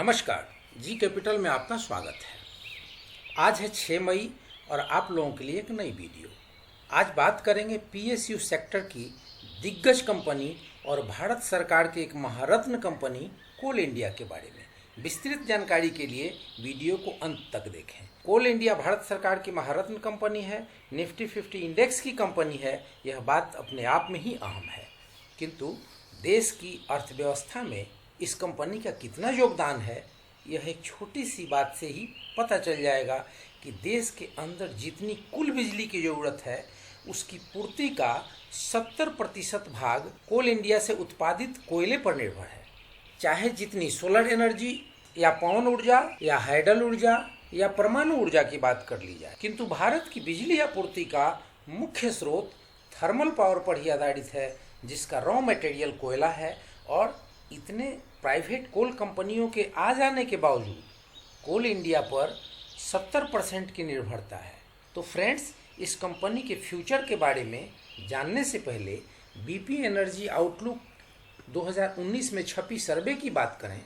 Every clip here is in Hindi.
नमस्कार, जी कैपिटल में आपका स्वागत है। आज है 6 मई और आप लोगों के लिए एक नई वीडियो। आज बात करेंगे पीएसयू सेक्टर की दिग्गज कंपनी और भारत सरकार की एक महारत्न कंपनी कोल इंडिया के बारे में। विस्तृत जानकारी के लिए वीडियो को अंत तक देखें। कोल इंडिया भारत सरकार की महारत्न कंपनी है, निफ्टी 50 इंडेक्स की कंपनी है। यह बात अपने आप में ही अहम है, किंतु देश की अर्थव्यवस्था में इस कंपनी का कितना योगदान है, यह एक छोटी सी बात से ही पता चल जाएगा कि देश के अंदर जितनी कुल बिजली की ज़रूरत है उसकी पूर्ति का 70% भाग कोल इंडिया से उत्पादित कोयले पर निर्भर है। चाहे जितनी सोलर एनर्जी या पवन ऊर्जा या हाइडल ऊर्जा या परमाणु ऊर्जा की बात कर ली जाए, किंतु भारत की बिजली आपूर्ति का मुख्य स्रोत थर्मल पावर पर ही आधारित है, जिसका रॉ मटेरियल कोयला है। और इतने प्राइवेट कोल कंपनियों के आ जाने के बावजूद कोल इंडिया पर 70% की निर्भरता है। तो फ्रेंड्स, इस कंपनी के फ्यूचर के बारे में जानने से पहले बीपी एनर्जी आउटलुक 2019 में छपी सर्वे की बात करें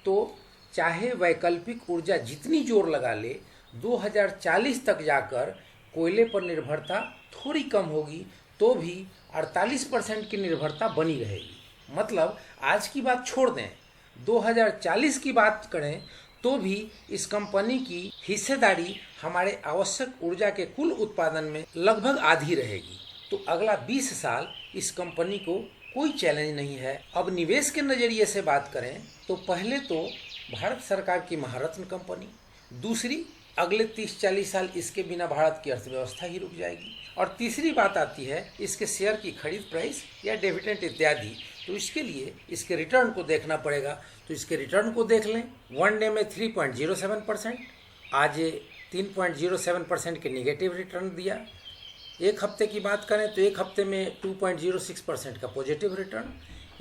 तो चाहे वैकल्पिक ऊर्जा जितनी जोर लगा ले, 2040 तक जाकर कोयले पर निर्भरता थोड़ी कम होगी तो भी 48% की निर्भरता बनी रहेगी। मतलब आज की बात छोड़ दें, 2040 की बात करें तो भी इस कंपनी की हिस्सेदारी हमारे आवश्यक ऊर्जा के कुल उत्पादन में लगभग आधी रहेगी। तो अगला 20 साल इस कंपनी को कोई चैलेंज नहीं है। अब निवेश के नज़रिए से बात करें तो पहले तो भारत सरकार की महारत्न कंपनी, दूसरी अगले 30-40 साल इसके बिना भारत की अर्थव्यवस्था ही रुक जाएगी, और तीसरी बात आती है इसके शेयर की खरीद प्राइस या डिविडेंड इत्यादि। तो इसके लिए इसके रिटर्न को देखना पड़ेगा। तो इसके रिटर्न को देख लें। वन डे में 3.07%, आज 3.07% के निगेटिव रिटर्न दिया। एक हफ्ते की बात करें तो एक हफ्ते में 2.06% का पॉजिटिव रिटर्न।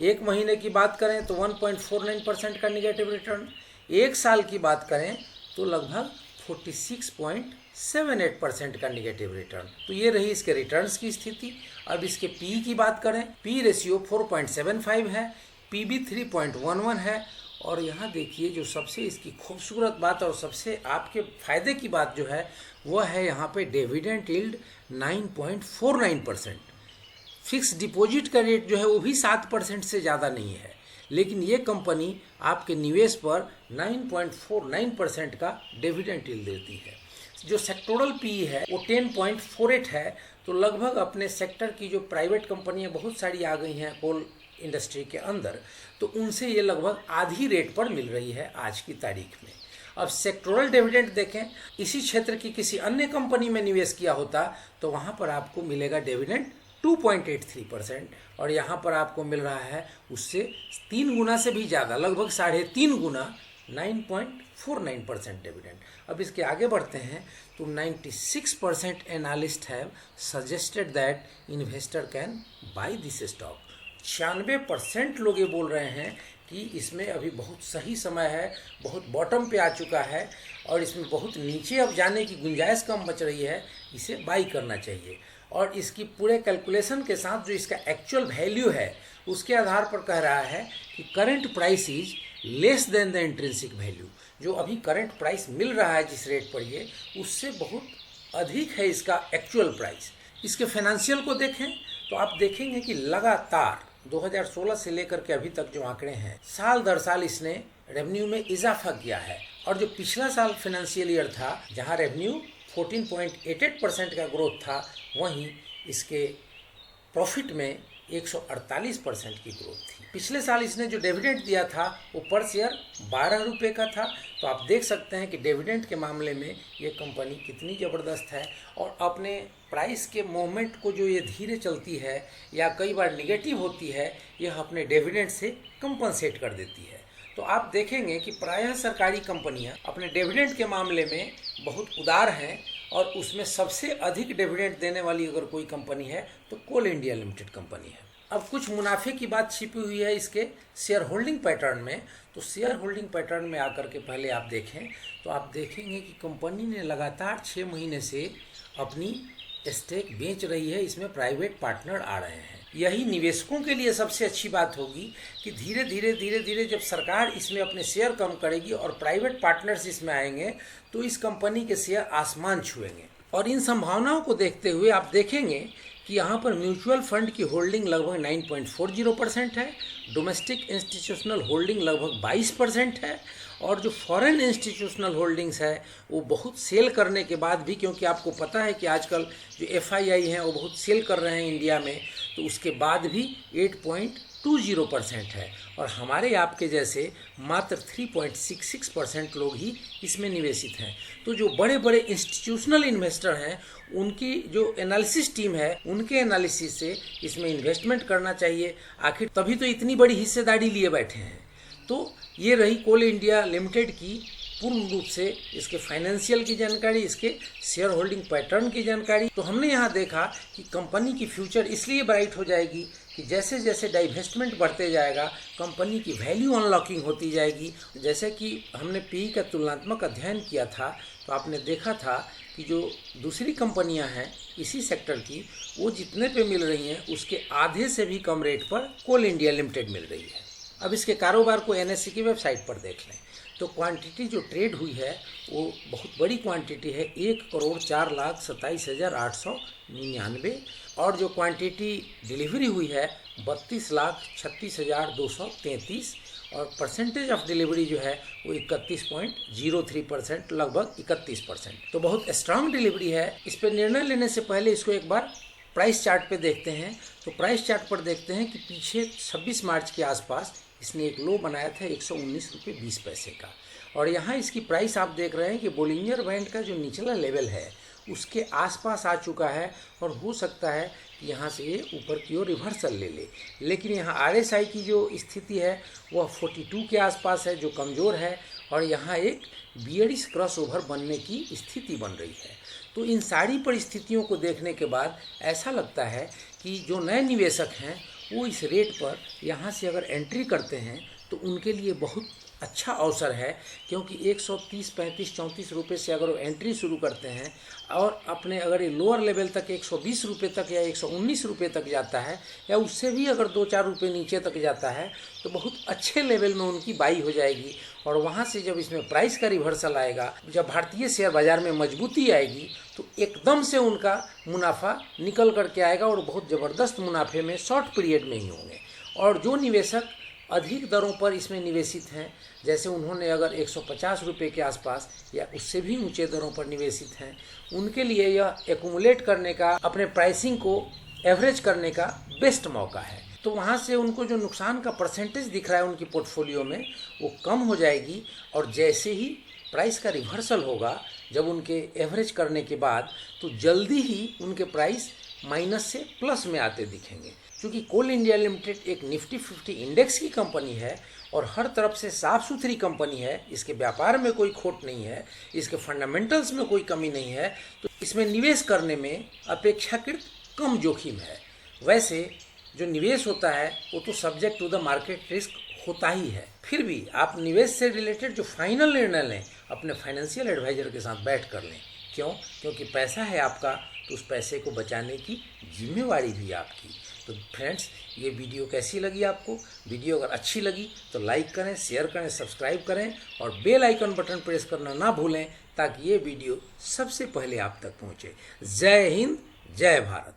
एक महीने की बात करें तो 1.49% का निगेटिव रिटर्न। एक साल की बात करें तो लगभग 46.78% का निगेटिव रिटर्न। तो ये रही इसके रिटर्न्स की स्थिति। अब इसके पी की बात करें, पी रेशियो 4.75 है, पीबी 3.11 है। और यहाँ देखिए जो सबसे इसकी खूबसूरत बात और सबसे आपके फायदे की बात जो है वह है यहाँ पे डिविडेंड यील्ड 9.49%। फिक्स डिपॉजिट का रेट जो है वो भी 7% से ज़्यादा नहीं है, लेकिन ये कंपनी आपके निवेश पर 9.49% का डिविडेंड यील्ड देती है। जो सेक्टोरल पी है वो 10.48 है। तो लगभग अपने सेक्टर की जो प्राइवेट कंपनियां बहुत सारी आ गई हैं कोल इंडस्ट्री के अंदर, तो उनसे ये लगभग आधी रेट पर मिल रही है आज की तारीख में। अब सेक्टोरल डिविडेंड देखें, इसी क्षेत्र की किसी अन्य कंपनी में निवेश किया होता तो वहाँ पर आपको मिलेगा डिविडेंड 2.83%, और यहाँ पर आपको मिल रहा है उससे 3 गुना से भी ज़्यादा, लगभग 3.5 गुना 9.49% डिविडेंड। अब इसके आगे बढ़ते हैं तो 96% analyst have suggested that investor can by this stock. 96% लोग ये बोल रहे हैं कि इसमें अभी बहुत सही समय है, बहुत बॉटम पे आ चुका है और इसमें बहुत नीचे अब जाने की गुंजाइश कम बच रही है, इसे बाई करना चाहिए। और इसकी पूरे कैलकुलेशन के साथ जो इसका एक्चुअल वैल्यू है उसके आधार पर कह रहा है कि current price is less than the intrinsic value. जो अभी करंट प्राइस मिल रहा है जिस रेट पर ये, उससे बहुत अधिक है इसका एक्चुअल प्राइस। इसके फाइनेंशियल को देखें तो आप देखेंगे कि लगातार 2016 से लेकर के अभी तक जो आंकड़े हैं, साल दर साल इसने रेवेन्यू में इजाफा किया है। और जो पिछला साल फाइनेंशियल ईयर था जहां रेवेन्यू 14.88% का ग्रोथ था, वहीं इसके प्रॉफिट में 148% की ग्रोथ थी। पिछले साल इसने जो डिविडेंड दिया था वो पर शेयर 12 रुपये का था। तो आप देख सकते हैं कि डिविडेंड के मामले में ये कंपनी कितनी ज़बरदस्त है, और अपने प्राइस के मूवमेंट को जो ये धीरे चलती है या कई बार निगेटिव होती है, यह अपने डिविडेंड से कंपनसेट कर देती है। तो आप देखेंगे कि प्रायः सरकारी कंपनियां अपने डिविडेंड के मामले में बहुत उदार हैं, और उसमें सबसे अधिक डिविडेंड देने वाली अगर कोई कंपनी है तो कोल इंडिया लिमिटेड कंपनी है। अब कुछ मुनाफे की बात छिपी हुई है इसके शेयर होल्डिंग पैटर्न में। तो शेयर होल्डिंग पैटर्न में आकर के पहले आप देखें तो आप देखेंगे कि कंपनी ने लगातार 6 महीने से अपनी स्टेक बेच रही है, इसमें प्राइवेट पार्टनर आ रहे हैं। यही निवेशकों के लिए सबसे अच्छी बात होगी कि धीरे धीरे जब सरकार इसमें अपने शेयर कम करेगी और प्राइवेट पार्टनर्स इसमें आएंगे तो इस कंपनी के शेयर आसमान छुएंगे। और इन संभावनाओं को देखते हुए आप देखेंगे कि यहाँ पर म्यूचुअल फंड की होल्डिंग लगभग 9.40% है, डोमेस्टिक इंस्टीट्यूशनल होल्डिंग लगभग 22% है, और जो फॉरेन इंस्टीट्यूशनल होल्डिंग्स है वो बहुत सेल करने के बाद भी, क्योंकि आपको पता है कि आजकल जो FII हैं वो बहुत सेल कर रहे हैं इंडिया में, तो उसके बाद भी 8.20% है, और हमारे आपके जैसे मात्र 3.66% लोग ही इसमें निवेशित हैं। तो जो बड़े बड़े इंस्टीट्यूशनल इन्वेस्टर हैं उनकी जो एनालिसिस टीम है उनके एनालिसिस से इसमें इन्वेस्टमेंट करना चाहिए, आखिर तभी तो इतनी बड़ी हिस्सेदारी लिए बैठे हैं। तो ये रही कोल इंडिया लिमिटेड की पूर्ण रूप से इसके फाइनेंशियल की जानकारी, इसके शेयर होल्डिंग पैटर्न की जानकारी। तो हमने यहाँ देखा कि कंपनी की फ्यूचर इसलिए ब्राइट हो जाएगी कि जैसे जैसे डाइवेस्टमेंट बढ़ते जाएगा कंपनी की वैल्यू अनलॉकिंग होती जाएगी। जैसे कि हमने PE का तुलनात्मक अध्ययन किया था तो आपने देखा था कि जो दूसरी कंपनियां हैं इसी सेक्टर की वो जितने पे मिल रही हैं उसके आधे से भी कम रेट पर कोल इंडिया लिमिटेड मिल रही है। अब इसके कारोबार को NSE की वेबसाइट पर देख लें तो क्वांटिटी जो ट्रेड हुई है वो बहुत बड़ी क्वांटिटी है, 1,04,27,899, और जो क्वांटिटी डिलीवरी हुई है 32,36,233, और परसेंटेज ऑफ डिलीवरी जो है वो 31.03%, लगभग 31%। तो बहुत स्ट्रांग डिलीवरी है। इस पर निर्णय लेने से पहले इसको एक बार प्राइस चार्ट पे देखते हैं। तो प्राइस चार्ट पर देखते हैं कि पीछे 26 मार्च के आसपास इसने एक लो बनाया था 119.20 का, और यहाँ इसकी प्राइस आप देख रहे हैं कि बोलिंजर बैंड का जो निचला लेवल है उसके आसपास आ चुका है, और हो सकता है कि यहाँ से ये ऊपर की ओर रिवर्सल ले ले। लेकिन यहाँ RSI की जो स्थिति है वह 42 के आसपास है जो कमज़ोर है, और यहाँ एक बियरिश क्रॉसओवर बनने की स्थिति बन रही है। तो इन सारी परिस्थितियों को देखने के बाद ऐसा लगता है कि जो नए निवेशक हैं वो इस रेट पर यहाँ से अगर एंट्री करते हैं तो उनके लिए बहुत अच्छा अवसर है, क्योंकि 130, 35, 34 रुपये से अगर वो एंट्री शुरू करते हैं और अपने अगर ये लोअर लेवल तक 120 रुपये तक या 119 रुपये तक जाता है, या उससे भी अगर 2-4 रुपये नीचे तक जाता है तो बहुत अच्छे लेवल में उनकी बाई हो जाएगी। और वहाँ से जब इसमें प्राइस का रिवर्सल आएगा, जब भारतीय शेयर बाज़ार में मजबूती आएगी तो एकदम से उनका मुनाफा निकल करके आएगा, और बहुत ज़बरदस्त मुनाफे में शॉर्ट पीरियड में ही होंगे। और जो निवेशक अधिक दरों पर इसमें निवेशित हैं, जैसे उन्होंने अगर 150 रुपये के आसपास या उससे भी ऊंचे दरों पर निवेशित हैं, उनके लिए यह एक्यूमुलेट करने का, अपने प्राइसिंग को एवरेज करने का बेस्ट मौका है। तो वहाँ से उनको जो नुकसान का परसेंटेज दिख रहा है उनकी पोर्टफोलियो में वो कम हो जाएगी, और जैसे ही प्राइस का रिवर्सल होगा जब उनके एवरेज करने के बाद, तो जल्दी ही उनके प्राइस माइनस से प्लस में आते दिखेंगे। क्योंकि कोल इंडिया लिमिटेड एक निफ्टी 50 इंडेक्स की कंपनी है और हर तरफ से साफ़ सुथरी कंपनी है, इसके व्यापार में कोई खोट नहीं है, इसके फंडामेंटल्स में कोई कमी नहीं है, तो इसमें निवेश करने में अपेक्षाकृत कम जोखिम है। वैसे जो निवेश होता है वो तो subject to the market risk होता ही है, फिर भी आप निवेश से रिलेटेड जो फाइनल निर्णय लें अपने फाइनेंशियल एडवाइजर के साथ बैठ कर लें। क्यों? क्योंकि पैसा है आपका, तो उस पैसे को बचाने की जिम्मेवारी भी आपकी। तो फ्रेंड्स, ये वीडियो कैसी लगी आपको? वीडियो अगर अच्छी लगी तो लाइक करें, शेयर करें, सब्सक्राइब करें, और बेल आइकन बटन प्रेस करना ना भूलें ताकि ये वीडियो सबसे पहले आप तक पहुँचे। जय हिंद, जय भारत।